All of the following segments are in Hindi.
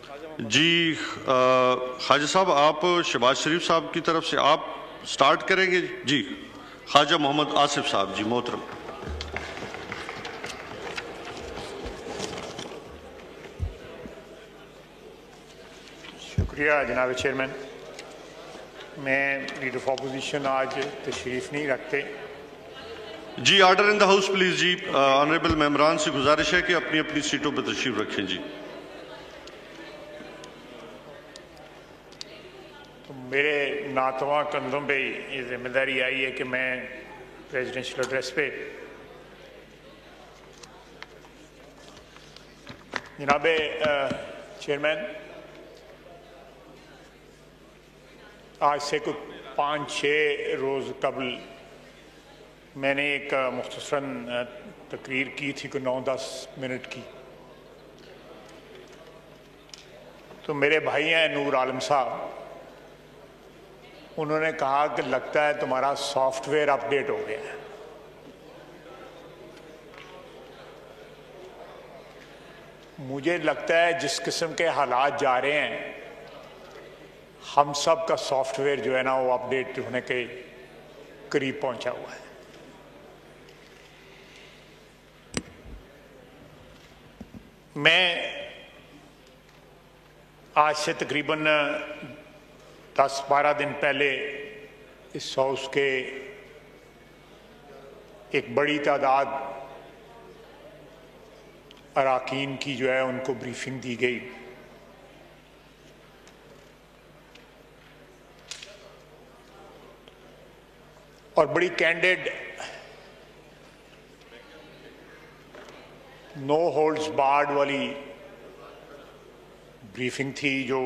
जी ख्वाजा साहब, आप शहबाज शरीफ साहब की तरफ से आप स्टार्ट करेंगे? जी, ख्वाजा मोहम्मद आसिफ साहब। जी मोहतरम। शुक्रिया जनाब चेयरमैन। मैं लीडर ऑफ अपोजिशन आज तशरीफ़ नहीं रखते। जी order in the house please. जी ऑनरेबल मेंबरान से गुजारिश है कि अपनी अपनी सीटों पर तशरीफ रखें। जी तो मेरे नातवा कंधों पे ये जिम्मेदारी आई है कि मैं प्रेसिडेंशियल एड्रेस पे जनाब चेयरमैन आज से कुछ 5-6 रोज़ कबल मैंने एक मुख्तसरन तकरीर की थी, को 9-10 मिनट की। तो मेरे भाई हैं नूर आलम साहब, उन्होंने कहा कि लगता है तुम्हारा सॉफ्टवेयर अपडेट हो गया है। मुझे लगता है जिस किस्म के हालात जा रहे हैं, हम सब का सॉफ्टवेयर जो है ना वो अपडेट होने के करीब पहुंचा हुआ है। मैं आज से तकरीबन 10-12 दिन पहले इस हाउस के एक बड़ी तादाद अराकीन की जो है उनको ब्रीफिंग दी गई। और बड़ी कैंडिड, नो होल्ड्स बार्ड वाली ब्रीफिंग थी जो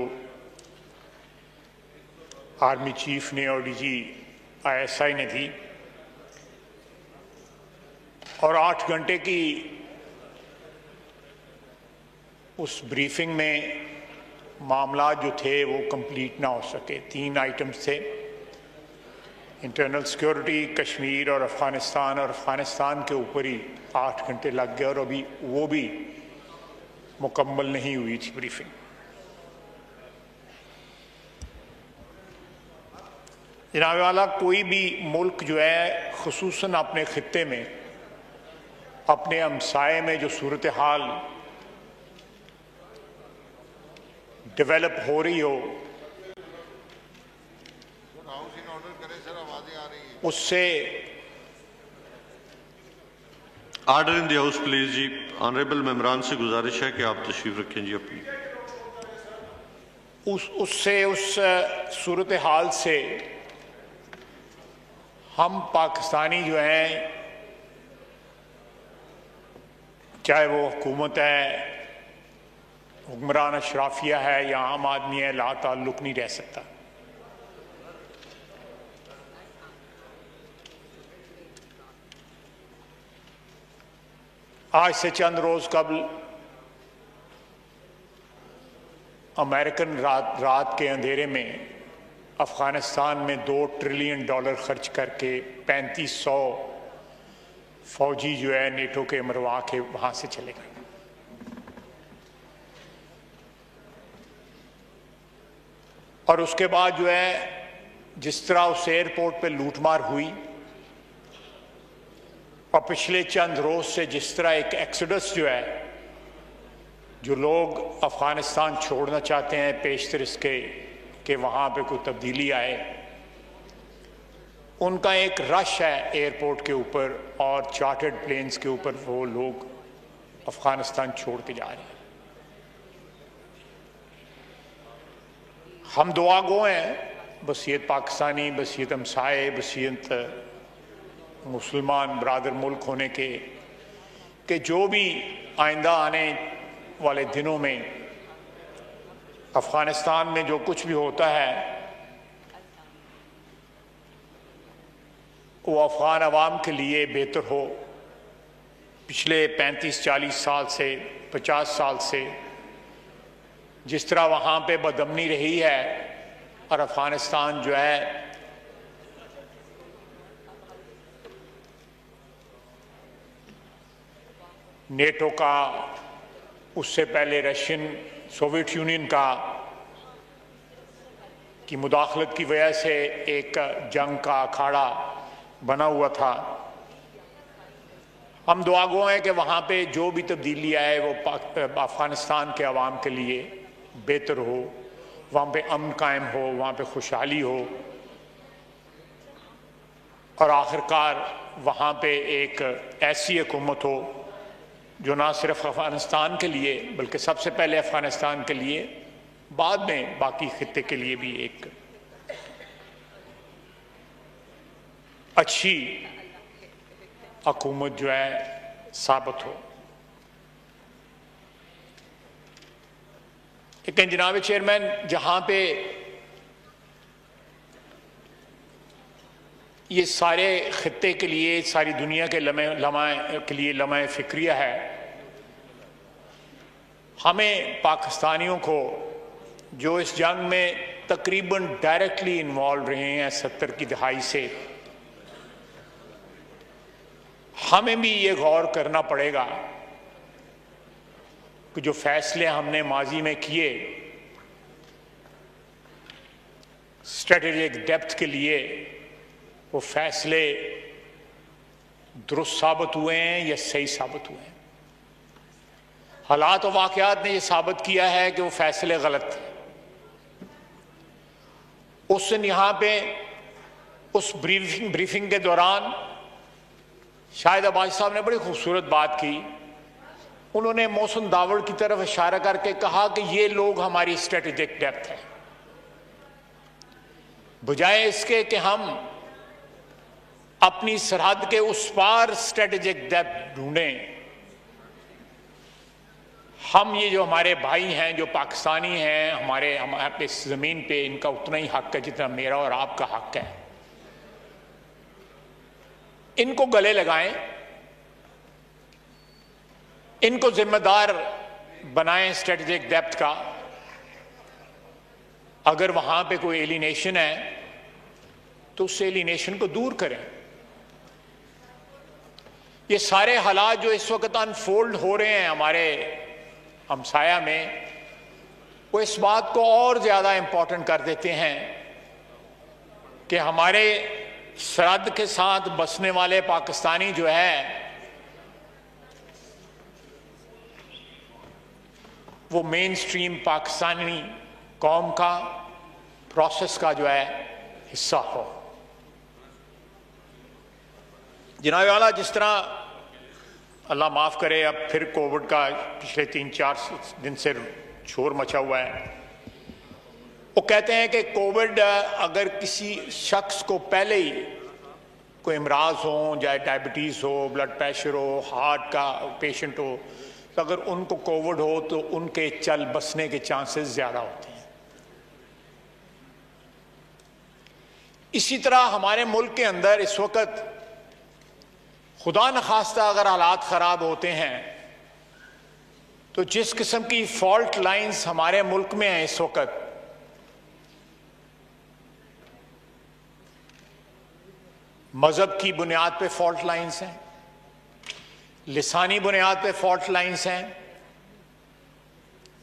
आर्मी चीफ ने और डीजी ISI ने दी। और 8 घंटे की उस ब्रीफिंग में मामला जो थे वो कंप्लीट ना हो सके। 3 आइटम्स थे, इंटरनल सिक्योरिटी, कश्मीर और अफ़गानिस्तान। और अफ़गानिस्तान के ऊपर ही 8 घंटे लग गए और अभी वो भी मुकम्मल नहीं हुई थी ब्रीफिंग। जनाब वाला, कोई भी मुल्क जो है खुसूसन अपने खित्ते में, अपने हमसाये में जो सूरत हाल डेवलप हो रही हो, उससे order in the house please. जी ऑनरेबल मेंबरान से गुजारिश है कि आप तशरीफ रखें। जी अपनी उससे उस सूरत हाल से हम पाकिस्तानी जो हैं, चाहे वो हुकूमत है, हुक्मरान अशराफिया है या आम आदमी है, ला ताल्लुक नहीं रह सकता। आज से चंद रोज कबल अमेरिकन रात के अंधेरे में अफगानिस्तान में $2 ट्रिलियन खर्च करके 3500 फौजी जो है नेटो के मरवा के वहां से चले गए। और उसके बाद जो है जिस तरह उस एयरपोर्ट पे लूटमार हुई और पिछले चंद रोज से जिस तरह एक एक्सोडस जो है, जो लोग अफगानिस्तान छोड़ना चाहते हैं पेशतर इसके कि वहाँ पे कोई तब्दीली आए, उनका एक रश है एयरपोर्ट के ऊपर और चार्टर्ड प्लेन्स के ऊपर वो लोग अफगानिस्तान छोड़ के जा रहे हैं। हम दुआ गो हैं, बसीयत पाकिस्तानी, बसीयत हमसाये, बसीयत मुसलमान बरादर मुल्क होने के, कि जो भी आइंदा आने वाले दिनों में अफगानिस्तान में जो कुछ भी होता है वो अफगान अवाम के लिए बेहतर हो। पिछले 35-40 साल से, 50 साल से जिस तरह वहाँ पे बदअमनी रही है और अफगानिस्तान जो है नेटो का, उससे पहले रशियन सोवियत यूनियन की मुदाखलत की वजह से एक जंग का अखाड़ा बना हुआ था। हम दुआगो हैं कि वहाँ पे जो भी तब्दीली आए वो अफ़गानिस्तान के अवाम के लिए बेहतर हो, वहाँ पे अमन कायम हो, वहाँ पे खुशहाली हो और आखिरकार वहाँ पे एक ऐसी हुकूमत हो जो ना सिर्फ अफ़गानिस्तान के लिए बल्कि सबसे पहले अफ़गानिस्तान के लिए, बाद में बाकी खित्ते के लिए भी एक अच्छी हुकूमत जो है साबित हो। लेकिन जनाब चेयरमैन, जहां पे ये सारे खित्ते के लिए, सारी दुनिया के लम्हा फिक्रिया है, हमें पाकिस्तानियों को जो इस जंग में तकरीबन डायरेक्टली इन्वॉल्व रहे हैं 70 की दहाई से, हमें भी ये गौर करना पड़ेगा कि जो फैसले हमने माजी में किए स्ट्रेटेजिक डेप्थ के लिए, वो फैसले दुरुस्त साबित हुए हैं या सही साबित हुए हैं। हालात और वाक़यात ने यह साबित किया है कि वो फैसले गलत थे। उस दिन यहाँ पे उस ब्रीफिंग के दौरान शाहिद अब्बासी साहब ने बड़ी खूबसूरत बात की। उन्होंने मोहसिन दावड़ की तरफ इशारा करके कहा कि ये लोग हमारी स्ट्रेटेजिक डेप्थ है, बजाय इसके कि हम अपनी सरहद के उस पार स्ट्रेटेजिक डेप्थ ढूंढें। हम ये जो हमारे भाई हैं, जो पाकिस्तानी हैं, हमारे इस ज़मीन पे इनका उतना ही हक है जितना मेरा और आपका हक है। इनको गले लगाएं, इनको जिम्मेदार बनाएं स्ट्रेटेजिक डेप्थ का। अगर वहां पे कोई एलिनेशन है तो उस एलिनेशन को दूर करें। ये सारे हालात जो इस वक्त अनफोल्ड हो रहे हैं हमारे हमसाया में, वो इस बात को और ज्यादा इंपॉर्टेंट कर देते हैं कि हमारे सरहद के साथ बसने वाले पाकिस्तानी जो है वो मेन स्ट्रीम पाकिस्तानी कौम का प्रोसेस का जो है हिस्सा हो। जनाब वाला, जिस तरह अल्लाह माफ़ करे अब फिर कोविड का पिछले 3-4 दिन से शोर मचा हुआ है। वो कहते हैं कि कोविड अगर किसी शख्स को पहले ही कोई इमराज हो, चाहे डायबिटीज़ हो, ब्लड प्रेशर हो, हार्ट का पेशेंट हो, तो अगर उनको कोविड हो तो उनके चल बसने के चांसेस ज़्यादा होते हैं। इसी तरह हमारे मुल्क के अंदर इस वक्त खुदा न खास्ता अगर हालात ख़राब होते हैं तो जिस किस्म की फॉल्ट लाइंस हमारे मुल्क में हैं इस वक्त, मजहब की बुनियाद पे फॉल्ट लाइंस हैं, लिसानी बुनियाद पे फॉल्ट लाइंस हैं,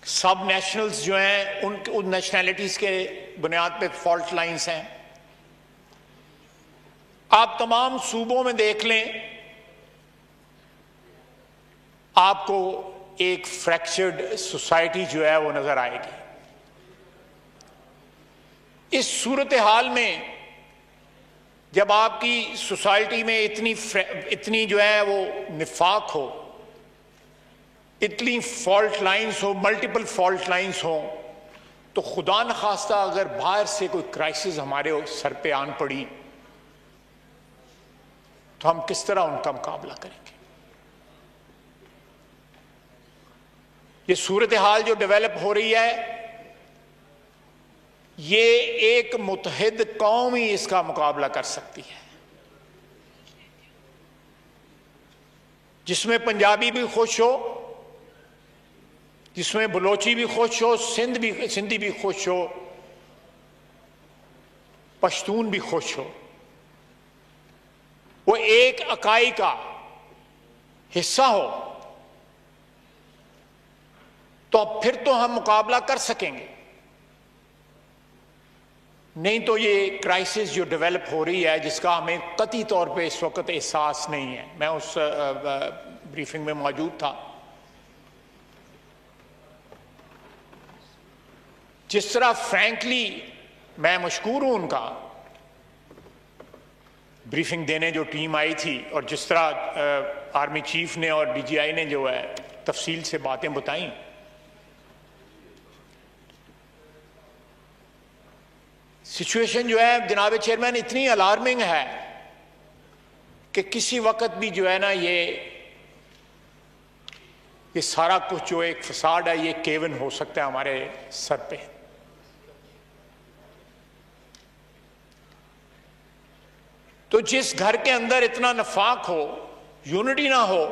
सब नेशनल्स जो हैं उन नेशनैलिटीज़ के बुनियाद पे फॉल्ट लाइंस हैं। आप तमाम सूबों में देख लें, आपको एक फ्रैक्चर्ड सोसाइटी जो है वो नजर आएगी। इस सूरत हाल में जब आपकी सोसाइटी में इतनी जो है वो निफाक हो, इतनी फॉल्ट लाइंस हो, मल्टीपल फॉल्ट लाइंस हो, तो खुदा न खास्ता अगर बाहर से कोई क्राइसिस हमारे सर पे आन पड़ी तो हम किस तरह उनका मुकाबला करेंगे। ये सूरत हाल जो डेवलप हो रही है, ये एक मुत्तहिद कौम ही इसका मुकाबला कर सकती है, जिसमें पंजाबी भी खुश हो, जिसमें बलोची भी खुश हो, सिंधी भी खुश हो, पश्तून भी खुश हो। वो एक इकाई का हिस्सा हो तो फिर तो हम मुकाबला कर सकेंगे, नहीं तो ये क्राइसिस जो डेवलप हो रही है जिसका हमें कतई तौर पे इस वक्त एहसास नहीं है। मैं उस ब्रीफिंग में मौजूद था। जिस तरह फ्रैंकली मैं मशकूर हूं उनका, ब्रीफिंग देने जो टीम आई थी, और जिस तरह आर्मी चीफ ने और डीजीआई ने जो है तफसील से बातें बताई, सिचुएशन जो है जनाब चेयरमैन इतनी अलार्मिंग है कि किसी वक्त भी जो है ना ये सारा कुछ जो एक फसाड है ये केवन हो सकता है हमारे सर पे। तो जिस घर के अंदर इतना नफाक हो, यूनिटी ना हो,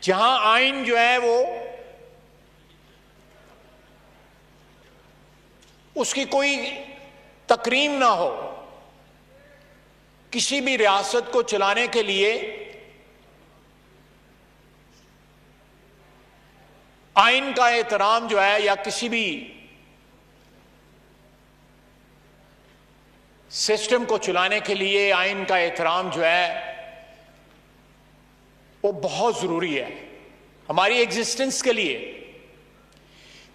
जहां आइन जो है वो उसकी कोई तकरीम ना हो, किसी भी रियासत को चलाने के लिए आइन का एहतराम जो है या किसी भी सिस्टम को चलाने के लिए आइन का एहतराम जो है वो बहुत जरूरी है हमारी एग्जिस्टेंस के लिए।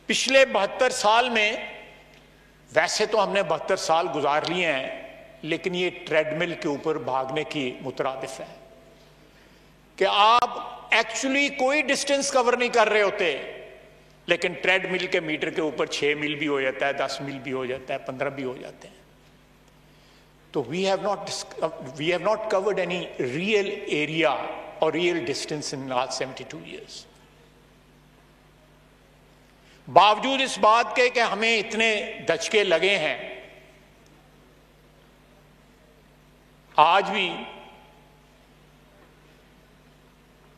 पिछले 72 साल में, वैसे तो हमने 72 साल गुजार लिए हैं, लेकिन ये ट्रेडमिल के ऊपर भागने की मुतरादिफ है कि आप एक्चुअली कोई डिस्टेंस कवर नहीं कर रहे होते, लेकिन ट्रेडमिल के मीटर के ऊपर 6 मील भी हो जाता है, 10 मील भी हो जाता है, 15 भी हो जाते हैं। तो we have not covered any real area और real distance in last 72 years. बावजूद इस बात के कि हमें इतने दचके लगे हैं, आज भी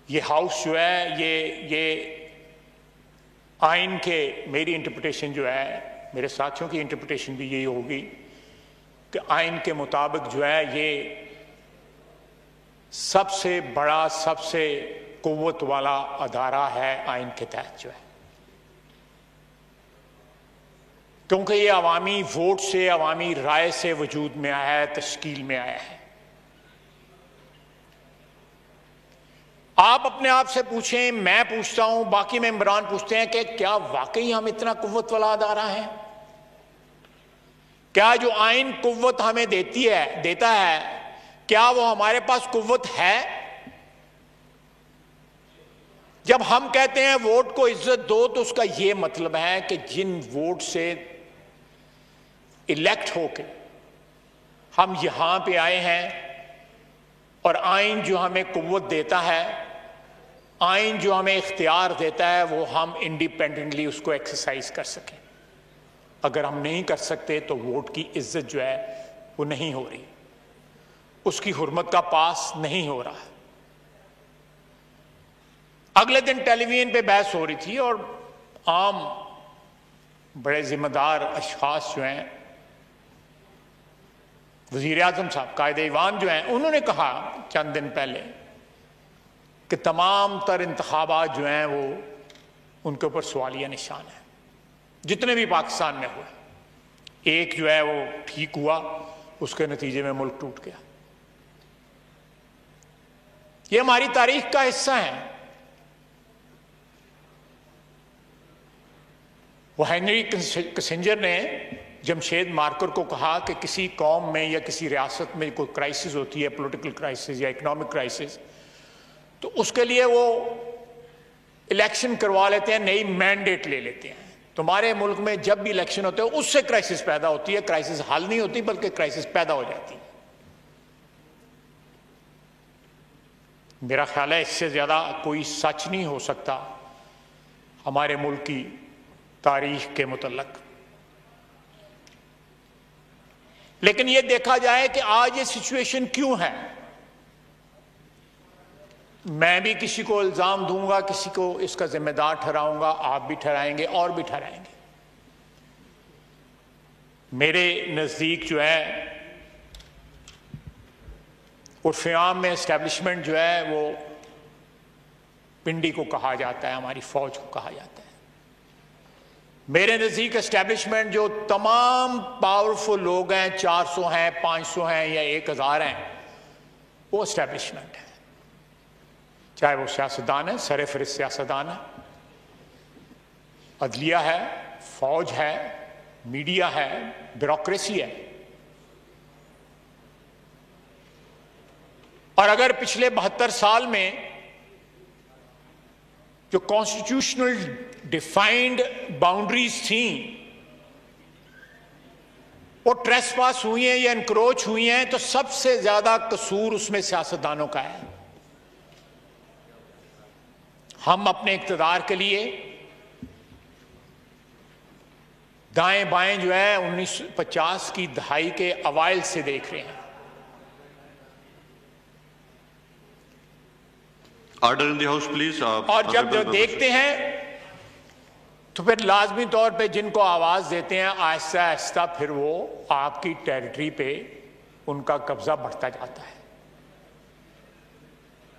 ये हाउस जो है ये आइन के, मेरी इंटरप्रिटेशन जो है, मेरे साथियों की इंटरप्रिटेशन भी यही होगी कि आइन के मुताबिक जो है ये सबसे बड़ा, सबसे कुव्वत वाला अदारा है आइन के तहत जो है, क्योंकि ये अवामी वोट से, अवामी राय से वजूद में आया है, तश्कील में आया है। आप अपने आप से पूछें, मैं पूछता हूं, बाकी मेंबरान पूछते हैं कि क्या वाकई हम इतना कुव्वत वाला अदारा है? क्या जो आइन कुव्वत हमें देता है, क्या वो हमारे पास कुव्वत है? जब हम कहते हैं वोट को इज्जत दो, तो उसका यह मतलब है कि जिन वोट से इलेक्ट होके हम यहां पे आए हैं, और आइन जो हमें कुव्वत देता है, आइन जो हमें इख्तियार देता है, वो हम इंडिपेंडेंटली उसको एक्सरसाइज कर सकें। अगर हम नहीं कर सकते तो वोट की इज्जत जो है वो नहीं हो रही, उसकी हुर्मत का पास नहीं हो रहा। अगले दिन टेलीविजन पे बहस हो रही थी और आम बड़े जिम्मेदार अशखास जो हैं, वजीर आजम साहब, कायदे ईवान जो हैं, उन्होंने कहा चंद दिन पहले कि तमाम तर इंतखाबात जो हैं वो उनके ऊपर सवालिया निशान है, जितने भी पाकिस्तान में हुए। एक जो है वो ठीक हुआ, उसके नतीजे में मुल्क टूट गया। ये हमारी तारीख का हिस्सा है। वो हेनरी किसिंजर ने जमशेद मार्कर को कहा कि किसी कौम में या किसी रियासत में कोई क्राइसिस होती है, पॉलिटिकल क्राइसिस या इकोनॉमिक क्राइसिस, तो उसके लिए वो इलेक्शन करवा लेते हैं, नई मैंडेट ले लेते हैं। तुम्हारे मुल्क में जब भी इलेक्शन होते हैं उससे क्राइसिस पैदा होती है, क्राइसिस हल नहीं होती बल्कि क्राइसिस पैदा हो जाती है। मेरा ख्याल है इससे ज्यादा कोई सच नहीं हो सकता हमारे मुल्क की तारीख के मुतल्लक। लेकिन यह देखा जाए कि आज ये सिचुएशन क्यों है। मैं भी किसी को इल्जाम दूंगा, किसी को इसका जिम्मेदार ठहराऊंगा, आप भी ठहराएंगे और भी ठहराएंगे। मेरे नजदीक जो है उर्फ़ आम में एस्टेब्लिशमेंट जो है वो पिंडी को कहा जाता है, हमारी फौज को कहा जाता है। मेरे नज़दीक एस्टेब्लिशमेंट जो तमाम पावरफुल लोग हैं, 400 हैं, 500 हैं या 1000 हैं, वो एस्टेब्लिशमेंट है। चाहे वो सियासतदान है, सरफहरिस्त सियासतदान है, अदलिया है, फौज है, मीडिया है, ब्यूरोक्रेसी है। और अगर पिछले 72 साल में जो कॉन्स्टिट्यूशनल डिफाइंड बाउंड्रीज थी वो ट्रेसपास हुई हैं या एनक्रोच हुई हैं, तो सबसे ज्यादा कसूर उसमें सियासतदानों का है। हम अपने इक्तदार के लिए दाएं बाएं जो है 1950 की दहाई के अवाइल से देख रहे हैं। Order in the house please. और जब देखते हैं तो फिर लाजमी तौर पे जिनको आवाज देते हैं, आहिस्ता आहिस्ता फिर वो आपकी टेरिटरी पे उनका कब्जा बढ़ता जाता है।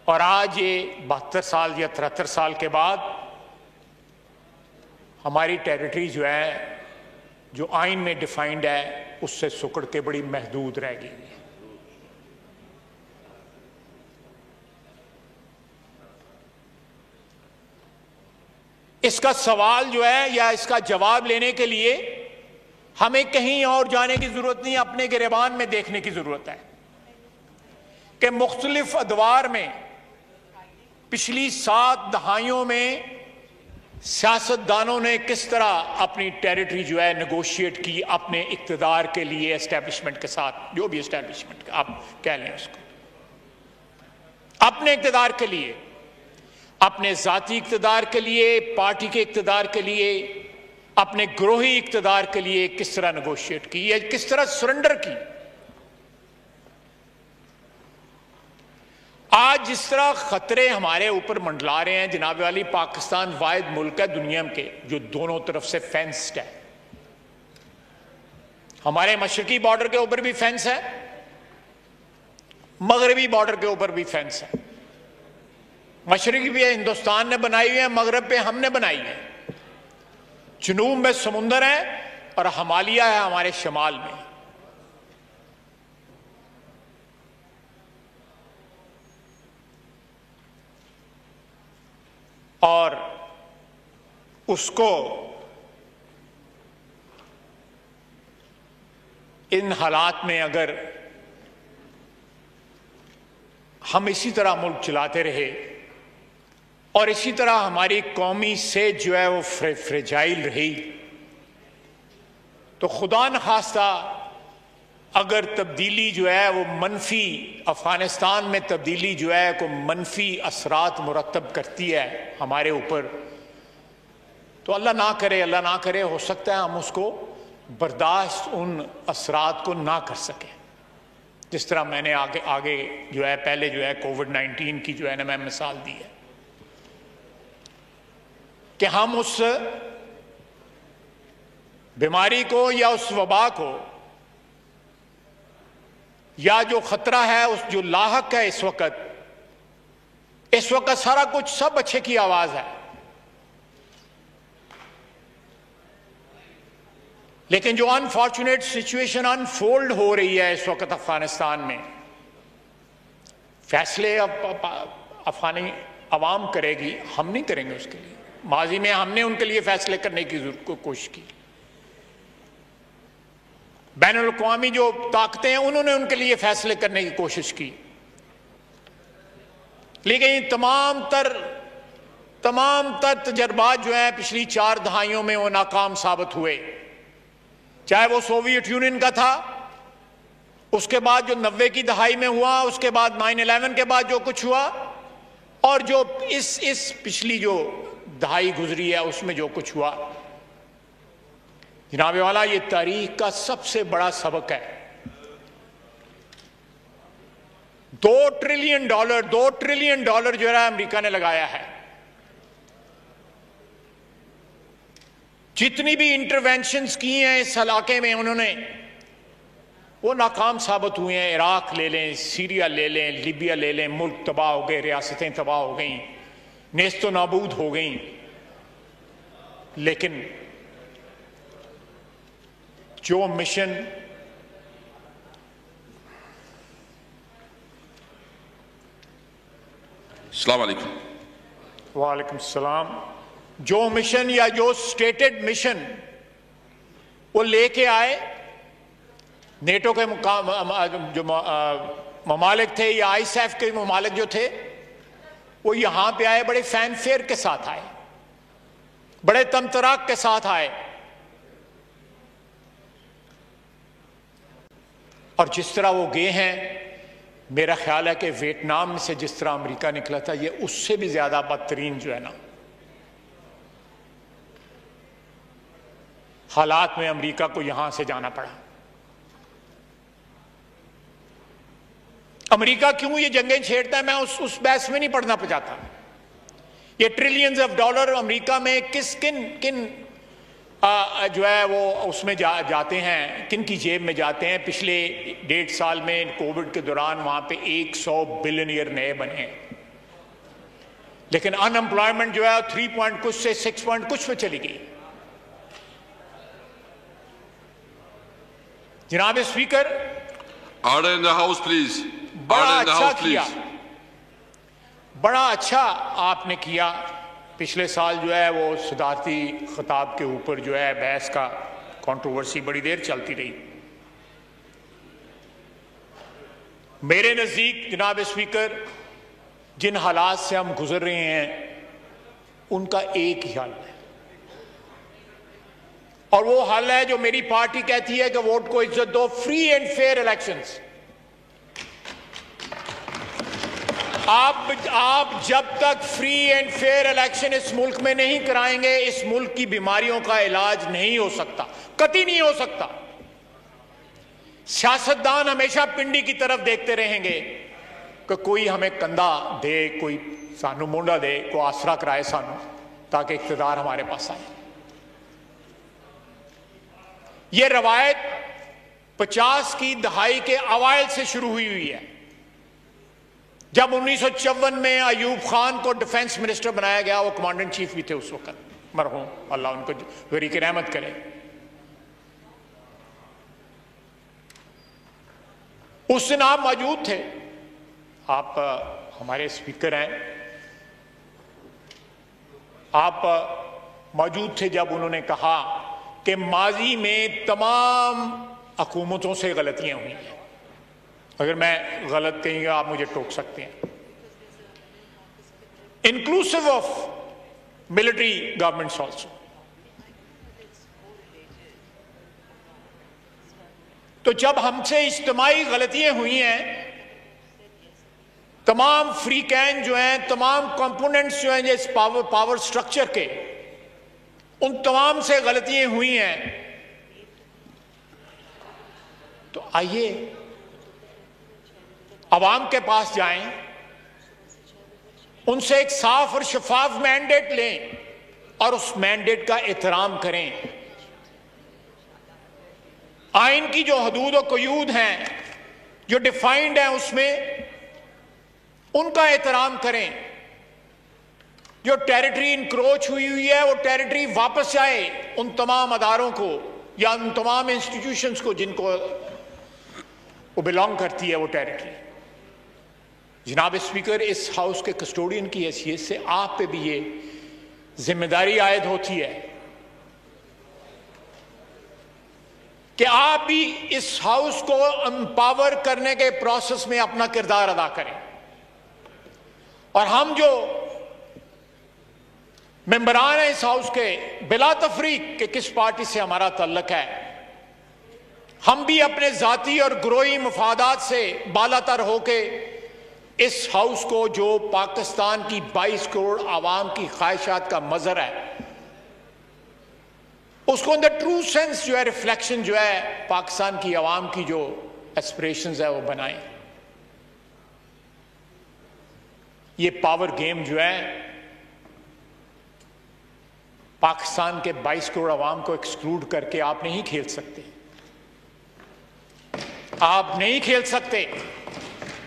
और आज ये 72 साल या 73 साल के बाद हमारी टेरिटरी जो है, जो आइन में डिफाइंड है, उससे सुकड़ के बड़ी महदूद रह गई है। इसका सवाल जो है या इसका जवाब लेने के लिए हमें कहीं और जाने की जरूरत नहीं, अपने गिरेबान में देखने की जरूरत है कि मुख्तलिफ अदवार में पिछली 7 दहाइयों में सियासतदानों ने किस तरह अपनी टेरिटरी जो है नेगोशिएट की अपने इक्तदार के लिए, एस्टेब्लिशमेंट के साथ, जो भी एस्टेब्लिशमेंट आप कह लें उसको, अपने इक्तदार के लिए, अपने जाती इक्तदार के लिए, पार्टी के इक्तदार के लिए, अपने ग्रोही इक्तदार के लिए किस तरह नेगोशिएट की या किस तरह सरेंडर की। आज जिस तरह खतरे हमारे ऊपर मंडला रहे हैं, जनाब वाली, पाकिस्तान वाहिद मुल्क है दुनिया के जो दोनों तरफ से फेंस्ड है। हमारे मशरकी बॉर्डर के ऊपर भी फेंस है, मगरबी बॉर्डर के ऊपर भी फेंस है। मशरकी भी हिंदुस्तान ने बनाई हुई है, मगरब पे हमने बनाई है। जनूब में समुंदर है और हिमालय है हमारे शमाल में। और उसको इन हालात में अगर हम इसी तरह मुल्क चलाते रहे और इसी तरह हमारी कौमी से जो है वो फ्रेजाइल रही, तो खुदा न खास्ता अगर तब्दीली जो है वो मनफी, अफगानिस्तान में तब्दीली जो है को मनफी असरात मुरतब करती है हमारे ऊपर, तो अल्लाह ना करे हो सकता है हम उसको बर्दाश्त उन असरात को ना कर सकें। जिस तरह मैंने आगे जो है पहले जो है कोविड-19 की जो है ना मैं मिसाल दी है कि हम उस बीमारी को या उस वबा को या जो खतरा है, उस जो लाहक है इस वक्त सारा कुछ सब अच्छे की आवाज है, लेकिन जो अनफॉर्चुनेट सिचुएशन अनफोल्ड हो रही है इस वक्त अफगानिस्तान में, फैसले अफगानी अवाम करेगी, हम नहीं करेंगे उसके लिए। माजी में हमने उनके लिए फैसले करने की कोशिश की, बैनुल अक़वामी जो ताकतें हैं उन्होंने उनके लिए फैसले करने की कोशिश की, लेकिन तमाम तर तजर्बात जो है पिछली 4 दहाइयों में वो नाकाम साबित हुए। चाहे वो सोवियत यूनियन का था, उसके बाद जो 90 की दहाई में हुआ, उसके बाद 9/11 के बाद जो कुछ हुआ, और जो इस पिछली जो दहाई गुजरी है उसमें जो कुछ हुआ, जनाब वाला, ये तारीख का सबसे बड़ा सबक है। $2 ट्रिलियन जो है अमेरिका ने लगाया है। जितनी भी इंटरवेंशंस की हैं इस इलाके में उन्होंने, वो नाकाम साबित हुए हैं। इराक ले लें, सीरिया ले लें, लीबिया ले लें, मुल्क तबाह हो गए, रियासतें तबाह हो गई, नेस्तो नाबूद हो गई, लेकिन जो मिशन अस्सलाम वालेकुम। वालेकुम सलाम, जो मिशन या जो स्टेटेड मिशन वो लेके आए नेटो के जो ममालिक थे या आईसैफ के ममालिक जो थे, वो यहां पे आए, बड़े फैनफेयर के साथ आए, बड़े तमतराक के साथ आए, और जिस तरह वो गए हैं, मेरा ख्याल है कि वियतनाम से जिस तरह अमेरिका निकला था, ये उससे भी ज्यादा बदतरीन जो है ना हालात में अमेरिका को यहां से जाना पड़ा। अमेरिका क्यों ये जंगें छेड़ता है, मैं उस बहस में नहीं पढ़ना चाहता। ये ट्रिलियंस ऑफ डॉलर अमेरिका में किन जो है वो उसमें जाते हैं, किन की जेब में जाते हैं। पिछले 1.5 साल में कोविड के दौरान वहां पे 100 बिलियनियर नए बने, लेकिन अनएम्प्लॉयमेंट जो है 3 पॉइंट कुछ से 6 पॉइंट कुछ पे चली गई। जनाब speaker, order in the house please. बड़ा अच्छा किया, बड़ा अच्छा आपने किया। पिछले साल जो है वो सदारती खिताब के ऊपर जो है बहस का कंट्रोवर्सी बड़ी देर चलती रही। मेरे नजदीक जनाब स्पीकर, जिन हालात से हम गुजर रहे हैं उनका एक ही हल है, और वो हल है जो मेरी पार्टी कहती है कि वोट को इज्जत दो, फ्री एंड फेयर इलेक्शंस। आप जब तक फ्री एंड फेयर इलेक्शन इस मुल्क में नहीं कराएंगे, इस मुल्क की बीमारियों का इलाज नहीं हो सकता, कतई नहीं हो सकता। सियासतदान हमेशा पिंडी की तरफ देखते रहेंगे कि कोई हमें कंधा दे, कोई सानू मुंडा दे, कोई आसरा कराए सानू, ताकि इख्तिदार हमारे पास आए। यह रवायत 50 की दहाई के अवाइल से शुरू हुई है, जब 1954 में अयूब खान को डिफेंस मिनिस्टर बनाया गया। वो कमांडेंट चीफ भी थे उस वक्त, मरहूम, अल्लाह उनको वरीक रहमत करे। उस दिन आप मौजूद थे, आप हमारे स्पीकर हैं, आप मौजूद थे जब उन्होंने कहा कि माजी में तमाम हुकूमतों से गलतियां हुई हैं। अगर मैं गलत कहीं आप मुझे टोक सकते हैं, inclusive of military governments also. तो जब हमसे इज्तिमाई गलतियां हुई हैं, तमाम फ्री कैन जो हैं, तमाम कंपोनेंट्स जो हैं इस पावर स्ट्रक्चर के, उन तमाम से गलतियां हुई हैं, तो आइए अवाम के पास जाएं, उनसे एक साफ और शफाफ मैंडेट लें और उस मैंडेट का एहतराम करें। आइन की जो हदूद और कयूद हैं, जो डिफाइंड हैं, उसमें उनका एहतराम करें। जो टेरिटरी इंक्रोच हुई है, वो टेरिटरी वापस जाए उन तमाम अदारों को या उन तमाम इंस्टीट्यूशंस को जिनको वो बिलोंग करती है वो टेरिटरी। जनाब स्पीकर, इस हाउस के कस्टोडियन की हैसियत से आप पे भी ये जिम्मेदारी आयद होती है कि आप भी इस हाउस को एम्पावर करने के प्रोसेस में अपना किरदार अदा करें। और हम जो मेंबरान हैं इस हाउस के, बिला तफरीक के किस पार्टी से हमारा तल्लक है, हम भी अपने जाती और ग्रोही मफादात से बालातर होके इस हाउस को, जो पाकिस्तान की 22 करोड़ आवाम की ख्वाहिशात का मजहर है, उसको इन द ट्रू सेंस जो है, रिफ्लेक्शन जो है पाकिस्तान की आवाम की जो एस्पिरेशंस है वो बनाएं। ये पावर गेम जो है पाकिस्तान के 22 करोड़ आवाम को एक्सक्लूड करके आप नहीं खेल सकते, आप नहीं खेल सकते।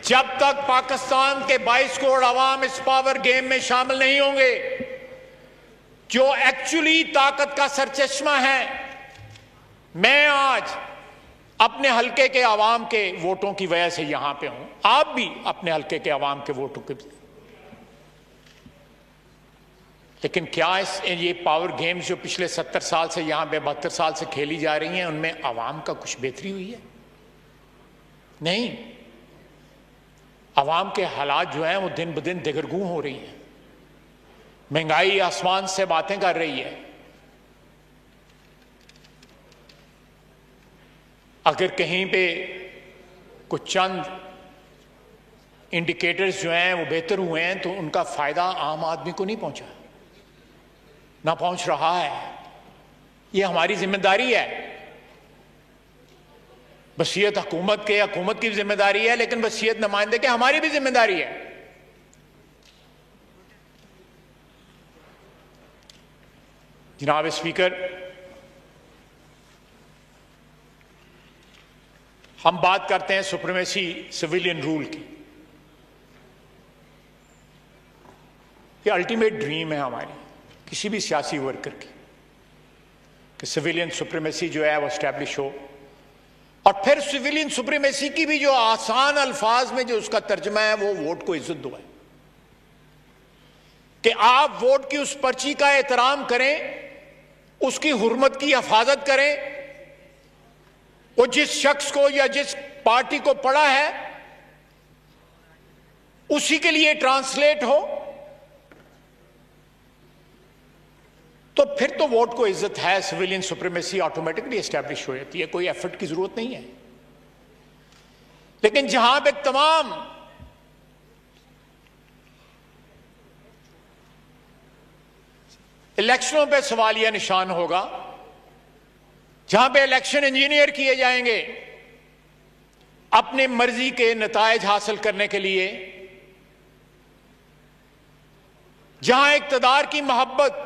जब तक पाकिस्तान के 22 करोड़ अवाम इस पावर गेम में शामिल नहीं होंगे, जो एक्चुअली ताकत का सरचश्मा है, मैं आज अपने हल्के के अवाम के वोटों की वजह से यहां पे हूं, आप भी अपने हल्के के अवाम के वोटों के, लेकिन क्या ये पावर गेम्स जो पिछले 70 साल से यहां पे 72 साल से खेली जा रही हैं, उनमें अवाम का कुछ बेहतरी हुई है? नहीं। अवाम के हालात जो हैं वो दिन ब दिन दिगरगू हो रही हैं। महंगाई आसमान से बातें कर रही है। अगर कहीं पे कुछ चंद इंडिकेटर्स जो हैं वो बेहतर हुए हैं तो उनका फायदा आम आदमी को नहीं पहुंचा, ना पहुंच रहा है। ये हमारी जिम्मेदारी है। वसीयत हुकूमत की जिम्मेदारी है, लेकिन वसीयत नुमाइंदे के हमारी भी जिम्मेदारी है। जनाब स्पीकर, हम बात करते हैं सुप्रीमेसी सिविलियन रूल की। ये अल्टीमेट ड्रीम है हमारी किसी भी सियासी वर्कर की कि सिविलियन सुप्रीमेसी जो है वो एस्टैब्लिश हो, और फिर सिविलियन सुप्रीमेसी की भी जो आसान अल्फाज में जो उसका तर्जमा है वो वोट को इज्जत दो है कि आप वोट की उस पर्ची का एहतराम करें, उसकी हुर्मत की हिफाजत करें, वो जिस शख्स को या जिस पार्टी को पड़ा है उसी के लिए ट्रांसलेट हो, तो फिर तो वोट को इज्जत है। सिविलियन सुप्रीमेसी ऑटोमेटिकली एस्टैब्लिश हो जाती है, कोई एफर्ट की जरूरत नहीं है। लेकिन जहां पे तमाम इलेक्शनों पे सवालिया निशान होगा, जहां पे इलेक्शन इंजीनियर किए जाएंगे अपने मर्जी के नतायज हासिल करने के लिए, जहां इक्तदार की मोहब्बत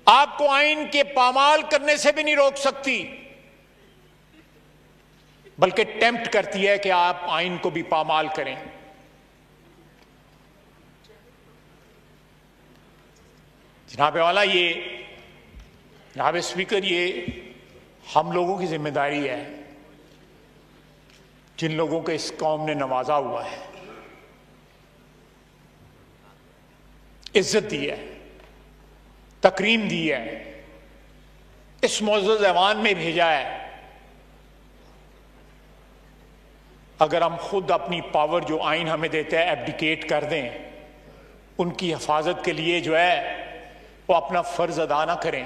आपको आइन के पामाल करने से भी नहीं रोक सकती, बल्कि टेम्प्ट करती है कि आप आइन को भी पामाल करें। जनाब वाला, ये जनाब स्पीकर, ये हम लोगों की जिम्मेदारी है जिन लोगों को इस कौम ने नवाजा हुआ है, इज्जत दी है, तकरीम दी है, इस मुअज़्ज़ज़ ऐवान में भेजा है। अगर हम खुद अपनी पावर जो आइन हमें देता है एब्डिकेट कर दें, उनकी हिफाजत के लिए जो है वो अपना फर्ज अदा ना करें,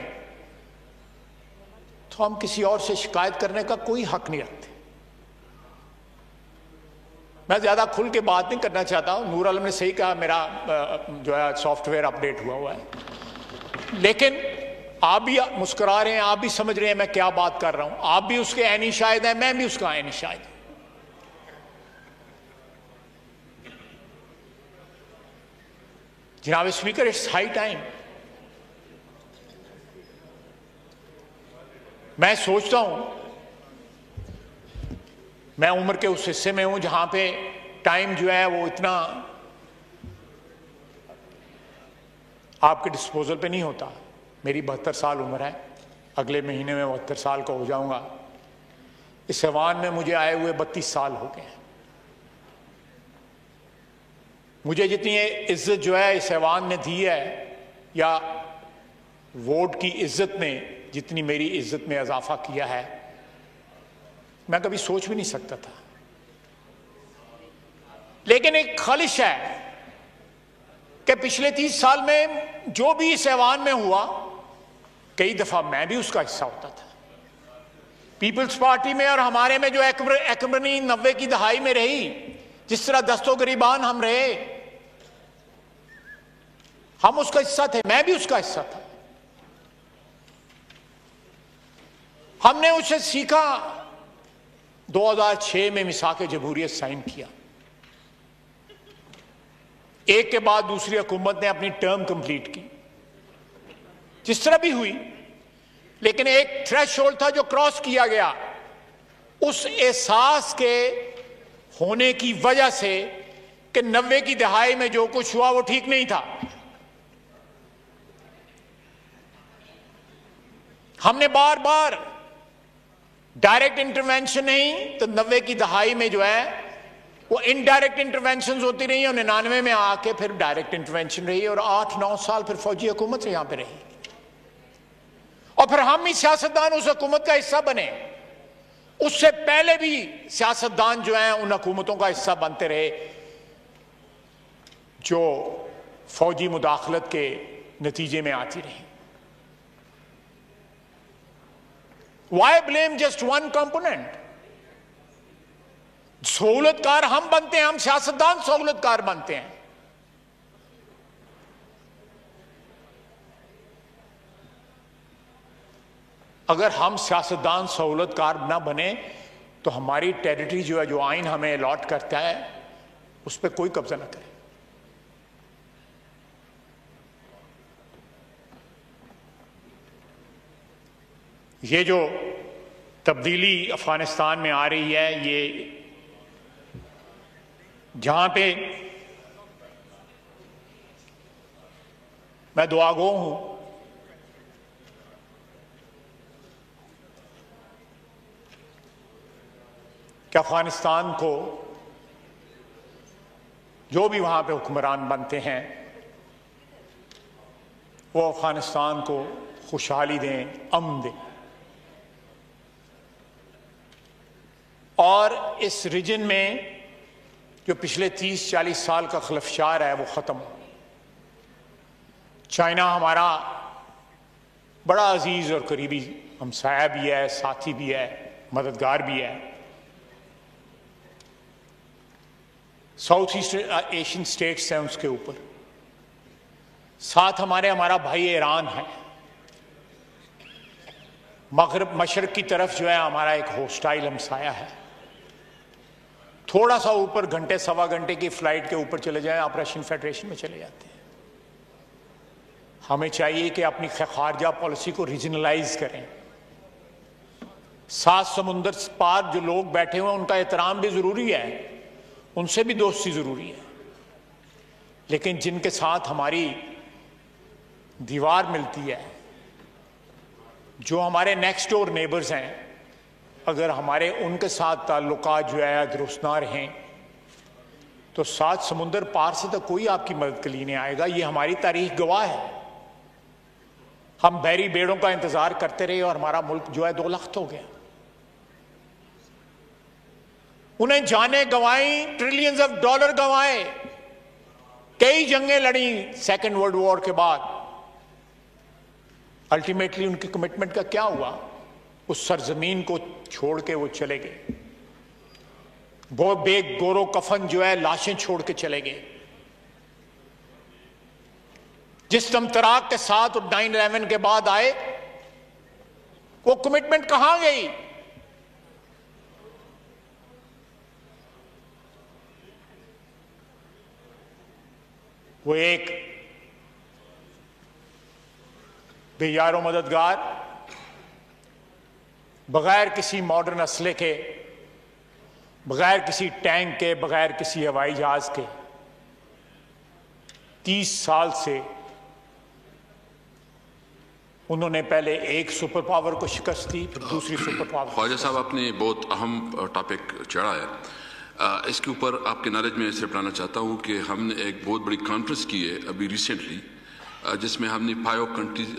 तो हम किसी और से शिकायत करने का कोई हक नहीं रखते। मैं ज्यादा खुल के बात नहीं करना चाहता हूं। नूर आलम ने सही कहा, मेरा जो है सॉफ्टवेयर अपडेट हुआ है, लेकिन आप भी मुस्कुरा रहे हैं, आप भी समझ रहे हैं मैं क्या बात कर रहा हूं। आप भी उसके ऐनी शाहिद हैं, मैं भी उसका ऐनी शाहिद हूं। जनाब स्पीकर, इट्स हाई टाइम। मैं सोचता हूं, मैं उम्र के उस हिस्से में हूं जहां पे टाइम जो है वो इतना आपके डिस्पोजल पे नहीं होता। मेरी 72 साल उम्र है, अगले महीने में 72 साल का हो जाऊंगा। इस ऐवान में मुझे आए हुए 32 साल हो गए हैं। मुझे जितनी इज्जत जो है इस ऐवान ने दी है, या वोट की इज्जत ने जितनी मेरी इज्जत में इजाफा किया है, मैं कभी सोच भी नहीं सकता था। लेकिन एक ख्वाहिश है कि पिछले 30 साल में जो भी इस ऐवान में हुआ, कई दफा मैं भी उसका हिस्सा होता था। पीपल्स पार्टी में और हमारे में जो एकमरनी 90 की दहाई में रही, जिस तरह दस्तो गरीबान हम रहे, हम उसका हिस्सा थे, मैं भी उसका हिस्सा था। हमने उससे सीखा। 2006 में मिसाक जमहूरियत साइन किया, एक के बाद दूसरी हुकूमत ने अपनी टर्म कंप्लीट की, जिस तरह भी हुई, लेकिन एक थ्रेशोल्ड था जो क्रॉस किया गया। उस एहसास के होने की वजह से कि 90 की दहाई में जो कुछ हुआ वो ठीक नहीं था। हमने बार बार डायरेक्ट इंटरवेंशन नहीं तो 90 की दहाई में जो है वो इनडायरेक्ट इंटरवेंशन होती रही और 99 में आके फिर डायरेक्ट इंटरवेंशन रही और 8-9 साल फिर फौजी हुकूमत यहां पे रही और फिर हम ही सियासतदान उस हुकूमत का हिस्सा बने। उससे पहले भी सियासतदान जो हैं उन हुकूमतों का हिस्सा बनते रहे जो फौजी मुदाखलत के नतीजे में आती रही। Why blame just one component? सहूलतकार हम बनते हैं, हम सियासतदान सहूलतकार बनते हैं। अगर हम सियासतदान सहूलतकार ना बने तो हमारी टेरिटरी जो है, जो आइन हमें अलॉट करता है, उस पर कोई कब्जा ना करे। ये जो तब्दीली अफगानिस्तान में आ रही है, ये जहां पे मैं दुआगो हूं कि अफगानिस्तान को जो भी वहां पे हुक्मरान बनते हैं वो अफगानिस्तान को खुशहाली दें, अमन दें और इस रीजन में जो पिछले 30-40 साल का खलफशार है वो ख़त्म हो। चाइना हमारा बड़ा अजीज और करीबी हमसाया भी है, साथी भी है, मददगार भी है। साउथ ईस्ट एशियन स्टेट्स हैं उसके ऊपर, साथ हमारा भाई ईरान है। मगरब मशरक की तरफ जो है हमारा एक होस्टाइल हमसाया है। थोड़ा सा ऊपर घंटे सवा घंटे की फ्लाइट के ऊपर चले जाएं, आप रशियन फेडरेशन में चले जाते हैं। हमें चाहिए कि अपनी खारजा पॉलिसी को रीजनलाइज करें। 7 समुंदर पार जो लोग बैठे हुए हैं उनका एहतराम भी जरूरी है, उनसे भी दोस्ती जरूरी है, लेकिन जिनके साथ हमारी दीवार मिलती है, जो हमारे नेक्स्ट डोर नेबर्स हैं, अगर हमारे उनके साथ ताल्लुकात जो है दुरुस्त ना रहें तो 7 समुंदर पार से तो कोई आपकी मदद के लिए नहीं आएगा। ये हमारी तारीख गवाह है। हम बहरी बेड़ों का इंतजार करते रहे और हमारा मुल्क जो है 2 लख्त हो गया। उन्हें जाने गंवाई, ट्रिलियंस ऑफ डॉलर गंवाए, कई जंगें लड़ी सेकेंड वर्ल्ड वॉर के बाद। अल्टीमेटली उनकी कमिटमेंट का क्या हुआ? उस सरजमीन को छोड़ के वो चले गए। बहुत बेग गोरो कफन जो है लाशें छोड़ के चले गए। जिस तमतराक के साथ 9/11 के बाद आए वो कमिटमेंट कहां गई? वो एक बेयारो मददगार बगैर किसी मॉडर्न असले के, बगैर किसी टैंक के, बगैर किसी हवाई जहाज के 30 साल से उन्होंने पहले एक सुपर पावर को शिकस्त दी, फिर दूसरी सुपर पावर। ख्वाजा साहब, आपने बहुत अहम टॉपिक छेड़ा है। इसके ऊपर आपके नॉलेज में इससे बताना चाहता हूँ कि हमने एक बहुत बड़ी कॉन्फ्रेंस की है अभी रिसेंटली, जिसमें हमने 5 कंट्रीज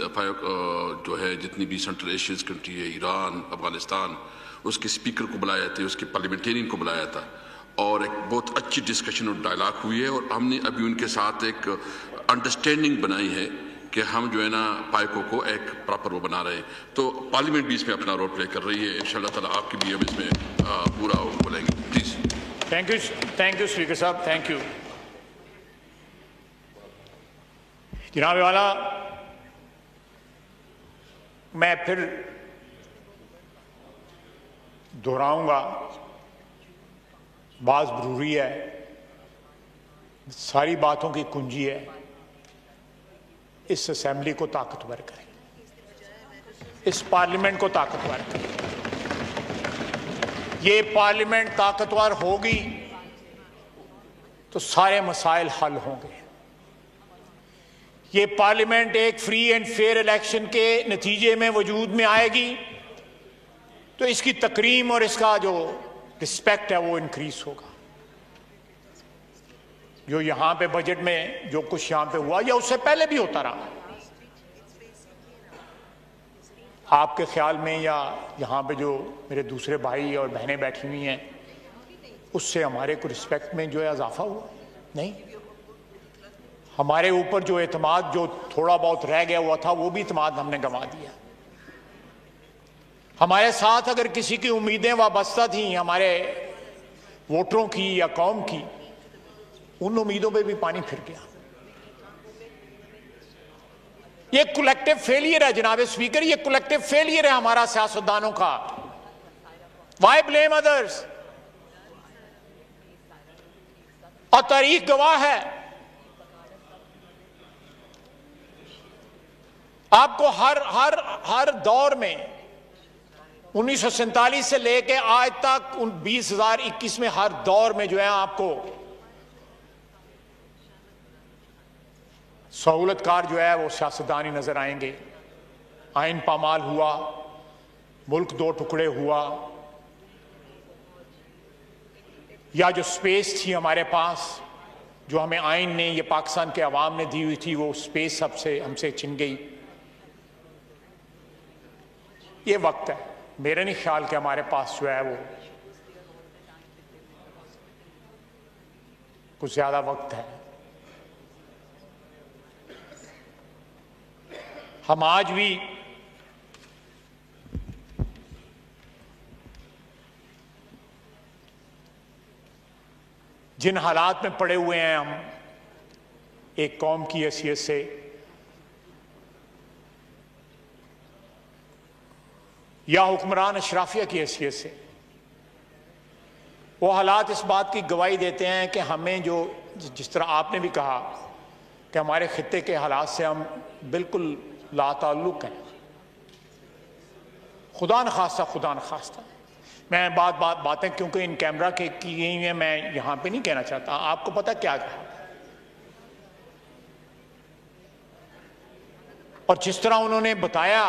जो है जितनी भी सेंट्रल एशियन कंट्री है, ईरान, अफगानिस्तान, उसके स्पीकर को बुलाया था, उसके पार्लियामेंटेरियन को बुलाया था और एक बहुत अच्छी डिस्कशन और डायलॉग हुई है। और हमने अभी उनके साथ एक अंडरस्टैंडिंग बनाई है कि हम जो है ना पाइको को एक प्रॉपर वो बना रहे हैं। तो पार्लियामेंट भी इसमें अपना रोल प्ले कर रही है। इंशाल्लाह ताला आपकी भी हम इसमें पूरा बोलेंगे। प्लीज। थैंक यू स्पीकर साहब, थैंक यू। जनाब वाला, मैं फिर दोहराऊंगा, बात जरूरी है, सारी बातों की कुंजी है इस असेंबली को ताकतवर करें, इस पार्लियामेंट को ताकतवर करें। ये पार्लियामेंट ताकतवर होगी तो सारे मसाइल हल होंगे। ये पार्लियामेंट एक फ्री एंड फेयर इलेक्शन के नतीजे में वजूद में आएगी तो इसकी तकरीम और इसका जो रिस्पेक्ट है वो इंक्रीज होगा। जो यहां पे बजट में जो कुछ यहां पे हुआ या उससे पहले भी होता रहा, आपके ख्याल में या यहां पे जो मेरे दूसरे भाई और बहनें बैठी हुई हैं उससे हमारे को रिस्पेक्ट में जो है इजाफा हुआ? नहीं। हमारे ऊपर जो एतमाद जो थोड़ा बहुत रह गया हुआ था वो भी एतमाद हमने गंवा दिया। हमारे साथ अगर किसी की उम्मीदें वाबस्ता थी हमारे वोटरों की या कौम की, उन उम्मीदों पे भी पानी फिर गया। ये कलेक्टिव फेलियर है जनाब स्पीकर, ये कलेक्टिव फेलियर है हमारा सियासतदानों का। Why blame others? और तारीख गवाह है, आपको हर दौर में 1947 से लेके आज तक 2021 में हर दौर में जो है आपको सहूलतकार जो है वो सियासतदान ही नजर आएंगे। आइन पामाल हुआ, मुल्क दो टुकड़े हुआ, या जो स्पेस थी हमारे पास जो हमें आइन ने, ये पाकिस्तान के अवाम ने दी हुई थी, वो स्पेस हमसे छिन गई। ये वक्त है, मेरा नहीं ख्याल कि हमारे पास जो है वो कुछ ज्यादा वक्त है। हम आज भी जिन हालात में पड़े हुए हैं, हम एक कौम की हैसियत से या हुक्मरान अशराफिया की हैसियत से, वो हालात इस बात की गवाही देते हैं कि हमें जो जिस तरह आपने भी कहा कि हमारे खित्ते के हालात से हम बिल्कुल लाताल्लुक हैं। खुदा न खास्ता मैं बातें क्योंकि इन कैमरा के की गई हैं, मैं यहां पे नहीं कहना चाहता। आपको पता क्या कहा, और जिस तरह उन्होंने बताया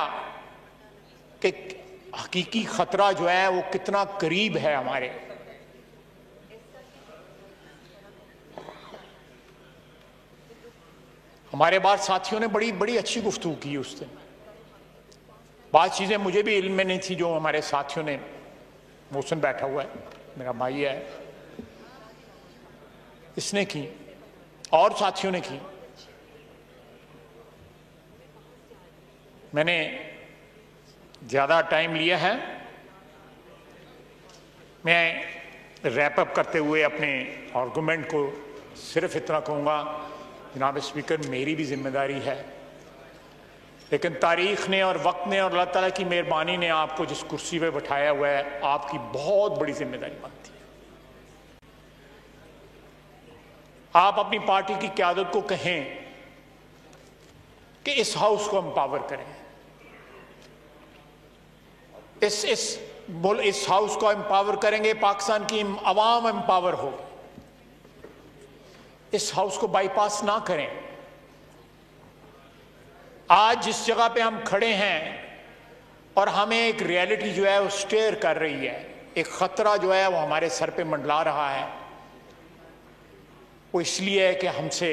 कि हकीकी खतरा जो है वो कितना करीब है हमारे, हमारे बाद साथियों ने बड़ी अच्छी गुफ्तगू की उस दिन। बात चीजें मुझे भी इल्म में नहीं थी जो हमारे साथियों ने, मोहसिन बैठा हुआ है, मेरा भाई है, इसने की और साथियों ने की। मैंने ज्यादा टाइम लिया है, मैं रैप अप करते हुए अपने आर्गुमेंट को सिर्फ इतना कहूंगा, जनाब स्पीकर मेरी भी जिम्मेदारी है, लेकिन तारीख ने और वक्त ने और अल्लाह ताला की मेहरबानी ने आपको जिस कुर्सी पे बैठाया हुआ है, आपकी बहुत बड़ी जिम्मेदारी बनती है। आप अपनी पार्टी की क़यादत को कहें कि इस हाउस को एम्पावर करें, इस हाउस को एम्पावर करेंगे, पाकिस्तान की अवाम एम्पावर होगी। इस हाउस को बाईपास ना करें। आज जिस जगह पे हम खड़े हैं और हमें एक रियलिटी जो है वो स्टेयर कर रही है, एक खतरा जो है वो हमारे सर पे मंडला रहा है, वो इसलिए है कि हमसे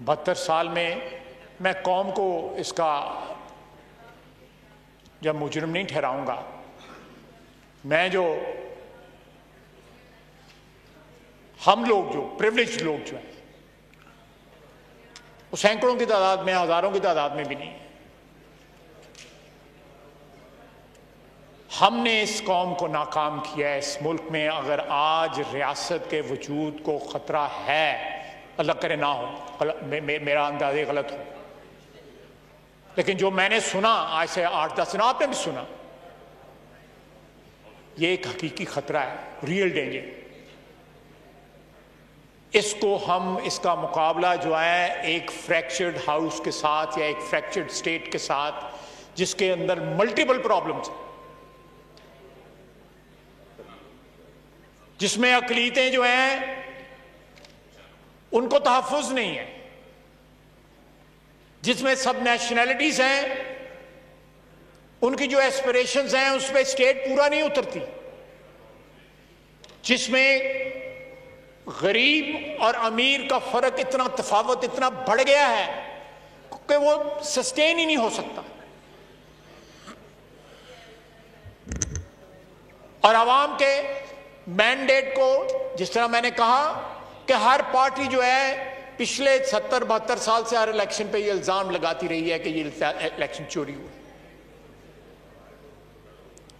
72 साल में मैं कौम को इसका जब मुजरिम नहीं ठहराऊंगा, मैं जो हम लोग जो प्रिविलेज्ड लोग जो हैं वो सैकड़ों की तादाद में, हजारों की तादाद में भी नहीं है, हमने इस कौम को नाकाम किया है। इस मुल्क में अगर आज रियासत के वजूद को खतरा है, अल्लाह करे ना हो, मेरा अंदाजे गलत हो, लेकिन जो मैंने सुना आज से 8-10 दिन, आपने भी सुना, ये एक हकीकी खतरा है, रियल डेंजर। इसको हम, इसका मुकाबला जो है एक फ्रैक्चर्ड हाउस के साथ या एक फ्रैक्चर्ड स्टेट के साथ, जिसके अंदर मल्टीपल प्रॉब्लम्स हैं, जिसमें अकलीतें जो हैं उनको तहफ़्फ़ुज़ नहीं है, जिसमें सब नेशनैलिटीज हैं, उनकी जो एस्पिरेशंस हैं उस पर स्टेट पूरा नहीं उतरती, जिसमें गरीब और अमीर का फर्क इतना तफावत इतना बढ़ गया है कि वो सस्टेन ही नहीं हो सकता। और आवाम के मैंडेट को, जिस तरह मैंने कहा कि हर पार्टी जो है पिछले 70-72 साल से हर इलेक्शन पे ये इल्जाम लगाती रही है कि ये इलेक्शन चोरी हुआ।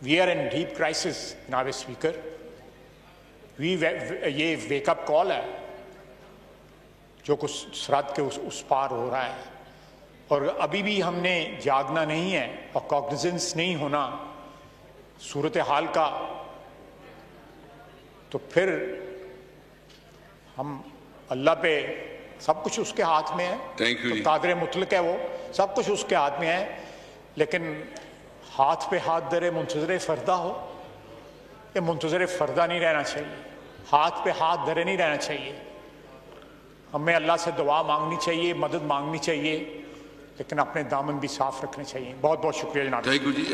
We are in deep crisis जनाब स्पीकर। ये वेकअप कॉल है जो कुछ सरहद के उस पार हो रहा है, और अभी भी हमने जागना नहीं है और कॉग्निजेंस नहीं होना सूरत हाल का, तो फिर हम अल्लाह पे सब कुछ उसके हाथ में है। Thank you. तो कादर मुतलक है, वो सब कुछ उसके हाथ में है, लेकिन हाथ पे हाथ धरे मुंतज़िर फरदा हो, ये मुंतज़िर फरदा नहीं रहना चाहिए, हाथ पे हाथ धरे नहीं रहना चाहिए। हमें अल्लाह से दुआ मांगनी चाहिए, मदद मांगनी चाहिए, लेकिन अपने दामन भी साफ रखने चाहिए। बहुत बहुत शुक्रिया जनाब। Thank you ji.